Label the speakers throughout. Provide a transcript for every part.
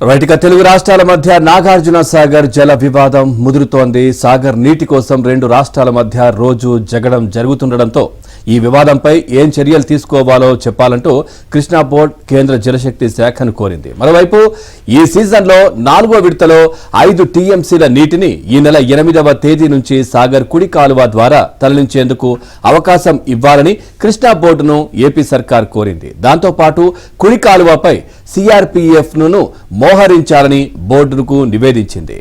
Speaker 1: రైట్గా తెలుగు రాష్ట్రాల మధ్య నాగార్జున సాగర్ జల వివాదం ముదురుతోంది. సాగర్ నీటి కోసం రెండు రాష్ట్రాల మధ్య రోజు జగడం జరుగుతుండటంతో ఈ వివాదంపై ఏం చర్యలు తీసుకోవాలో చెప్పాలంటూ కృష్ణా బోర్డు కేంద్ర జలశక్తి శాఖను కోరింది. మరోవైపు ఈ సీజన్లో 4వ విడతలో 5 టీఎంసీల నీటిని ఈ నెల 8వ తేదీ నుంచి సాగర్ కుడి కాలువ ద్వారా తరలించేందుకు అవకాశం ఇవ్వాలని కృష్ణా బోర్డును ఏపీ సర్కార్ కోరింది. దాంతోపాటు కుడి కాలువపై సిఆర్పీఎఫ్ను మోహరించాలని బోర్డుకు నివేదించింది.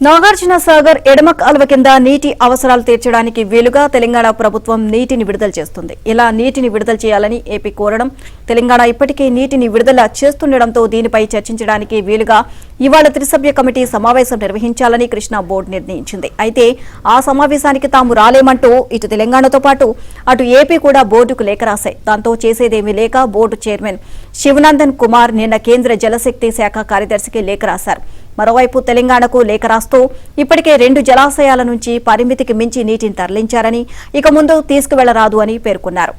Speaker 2: నాగార్జున సాగర్ ఎడమ కాలువ కింద నీటి అవసరాలు తీర్చడానికి వీలుగా తెలంగాణ ప్రభుత్వం నీటిని విడుదల చేస్తుంది. ఇలా నీటిని విడుదల చేయాలని ఏపీ కోరడం, తెలంగాణ ఇప్పటికే నీటిని విడుదల చేస్తుండటంతో దీనిపై చర్చించడానికి వీలుగా ఇవాళ త్రిసభ్య కమిటీ సమావేశం నిర్వహించాలని కృష్ణా బోర్డు నిర్ణయించింది. అయితే ఆ సమావేశానికి తాము రాలేమంటూ ఇటు తెలంగాణతో పాటు అటు ఏపీ కూడా బోర్డుకు లేఖ రాశాయి. దాంతో చేసేదేమీ లేక బోర్డు చైర్మన్ శివనందన్ కుమార్ నిన్న కేంద్ర జలశక్తి శాఖ కార్యదర్శికి లేఖ రాశారు. మరోవైపు తెలంగాణకు లేఖ రాస్తూ ఇప్పటికే 2 జలాశయాల నుంచి పరిమితికి మించి నీటిని తరలించారని, ఇక ముందు తీసుకువెళ్లరాదు అని పేర్కొన్నారు.